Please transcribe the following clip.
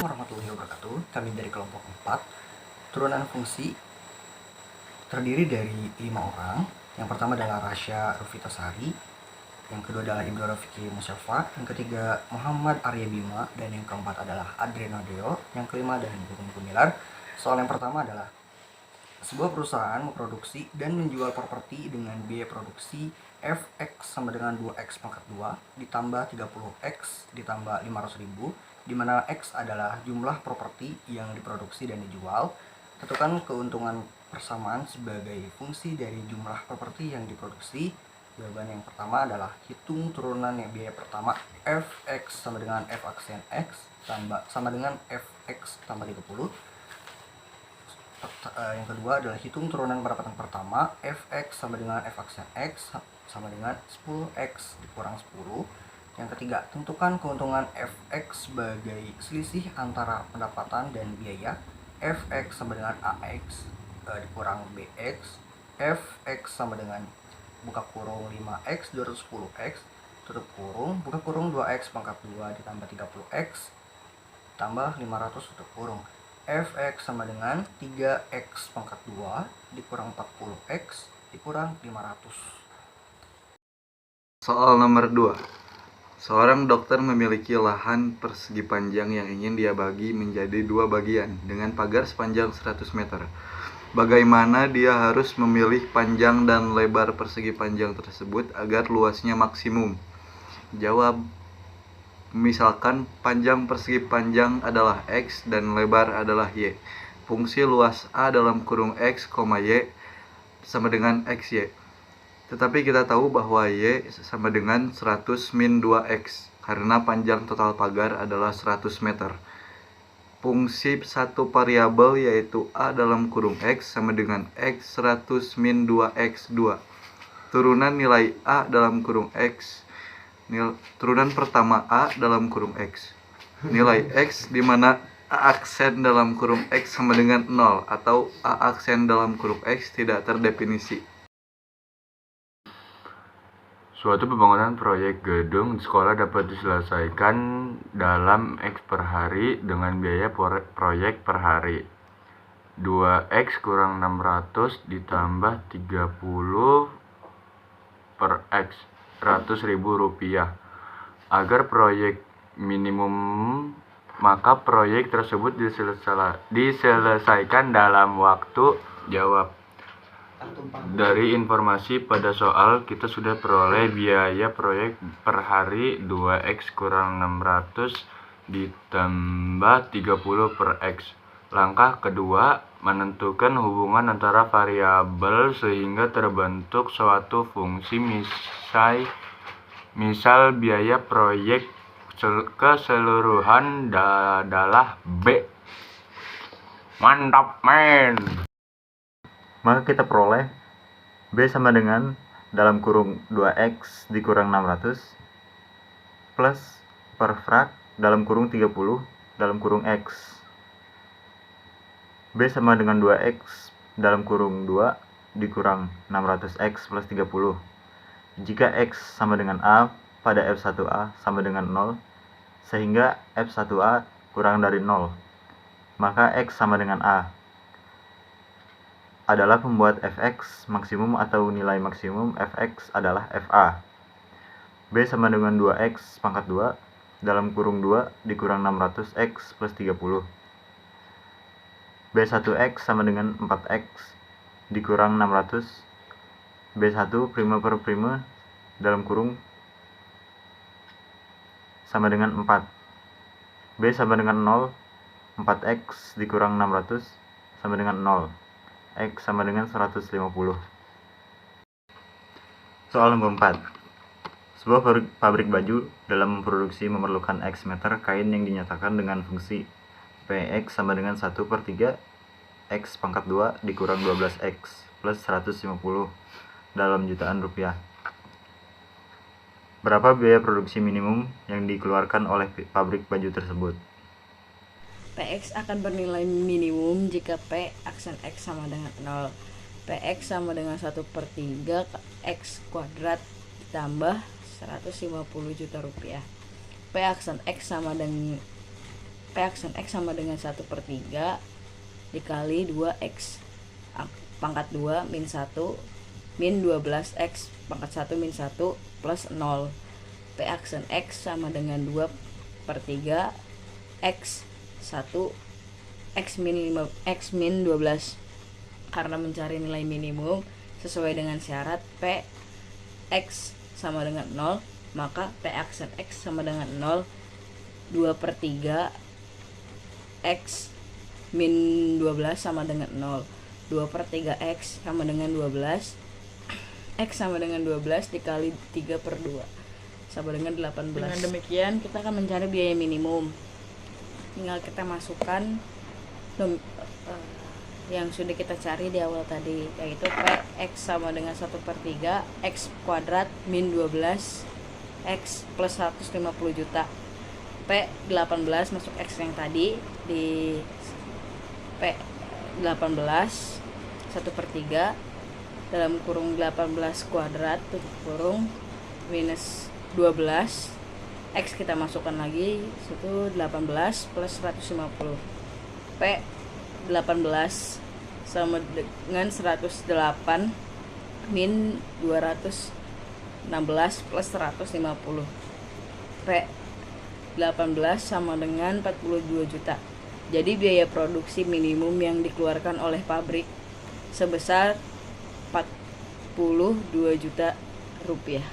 warahmatullahi wabarakatuh. Kami dari kelompok 4. Turunan fungsi terdiri dari 5 orang. Yang pertama adalah Rasya Rufitasari, yang kedua adalah Ibnu Rafiki Musyafa, yang ketiga Muhammad Arya Bima, dan yang keempat adalah Adreno Deo, yang kelima adalah Bukun Gumilar. Soal yang pertama adalah sebuah perusahaan memproduksi dan menjual properti dengan biaya produksi Fx sama dengan 2x pangkat 2 ditambah 30x ditambah 500.000, di mana X adalah jumlah properti yang diproduksi dan dijual. Tentukan keuntungan persamaan sebagai fungsi dari jumlah properti yang diproduksi. Jawaban yang pertama adalah hitung turunan yang biaya pertama Fx sama dengan F aksen X sama dengan Fx tambah 30. Yang kedua adalah hitung turunan pendapatan pertama Fx sama dengan F aksen X sama dengan 10x dikurang 10. Yang ketiga, tentukan keuntungan Fx sebagai selisih antara pendapatan dan biaya. Fx sama dengan Ax dikurang Bx. Fx sama dengan buka kurung 5x 210x tutup kurung buka kurung 2x pangkat 2 ditambah 30x tambah 500 tutup kurung. Fx sama dengan 3x pangkat 2 dikurang 40x dikurang 500. Soal nomor 2. Seorang dokter memiliki lahan persegi panjang yang ingin dia bagi menjadi 2 bagian dengan pagar sepanjang 100 meter. Bagaimana dia harus memilih panjang dan lebar persegi panjang tersebut agar luasnya maksimum? Jawab. Misalkan panjang persegi panjang adalah X dan lebar adalah Y. Fungsi luas A dalam kurung X, Y sama dengan XY. Tetapi kita tahu bahwa Y sama dengan 100 min 2X karena panjang total pagar adalah 100 meter. Fungsi satu variabel yaitu A dalam kurung X sama dengan X 100 min 2X2. Turunan nilai A dalam kurung X, turunan pertama A dalam kurung X. Nilai X di mana A aksen dalam kurung X sama dengan 0 atau A aksen dalam kurung X tidak terdefinisi. Suatu pembangunan proyek gedung di sekolah dapat diselesaikan dalam X per hari dengan biaya proyek per hari 2X kurang 600 ditambah 30 per X 100.000 rupiah. Agar proyek minimum, maka proyek tersebut diselesaikan dalam waktu. Jawab. Dari informasi pada soal, kita sudah peroleh biaya proyek per hari 2X kurang 600 ditambah 30 per X. Langkah kedua, menentukan hubungan antara variabel sehingga terbentuk suatu fungsi. Misal biaya proyek keseluruhan adalah B. Mantap, men! Maka kita peroleh B sama dengan dalam kurung 2X dikurang 600 plus per frak dalam kurung 30 dalam kurung X. B sama dengan 2X dalam kurung 2 dikurang 600X plus 30. Jika X sama dengan A pada F1A sama dengan 0, sehingga F1A kurang dari 0, maka X sama dengan A adalah pembuat Fx maksimum atau nilai maksimum Fx adalah Fa. B sama dengan 2x pangkat 2 dalam kurung 2 dikurang 600x plus 30. B1x sama dengan 4x dikurang 600. B1 prima per prima dalam kurung sama dengan 4. B sama dengan 0, 4x dikurang 600 sama dengan 0. X sama dengan 150. Soal nomor 4. Sebuah pabrik baju dalam memproduksi memerlukan X meter kain yang dinyatakan dengan fungsi Px sama dengan 1/3 X pangkat 2 dikurang 12X plus 150 dalam jutaan rupiah. Berapa biaya produksi minimum yang dikeluarkan oleh pabrik baju tersebut? Px akan bernilai minimum jika P aksen X sama dengan 0. Px sama dengan 1/3 X kuadrat ditambah 150 juta rupiah. P aksen X sama dengan P aksen X sama dengan 1/3 dikali 2X pangkat 2 min 1 min 12X pangkat 1 min 1 plus 0. P aksen X sama dengan 2/3 X 1 X min 12. Karena mencari nilai minimum sesuai dengan syarat P X sama dengan 0, maka P aksen X sama dengan 0. 2/3 X min 12 sama dengan 0. 2/3 X sama dengan 12. X sama dengan 12 dikali 3/2 sama dengan 18. Dengan demikian kita akan mencari biaya minimum. Tinggal kita masukkan yang sudah kita cari di awal tadi, yaitu P X sama dengan 1/3 X kuadrat min 12 X plus 150 juta. P 18 masuk X yang tadi di P 18 1/3 dalam kurung 18 kuadrat tutup kurung minus 12 X kita masukkan lagi, itu 18 plus 150. P 18 sama dengan 108 min 216 plus 150. P 18 sama dengan 42 juta. Jadi biaya produksi minimum yang dikeluarkan oleh pabrik sebesar 42 juta rupiah.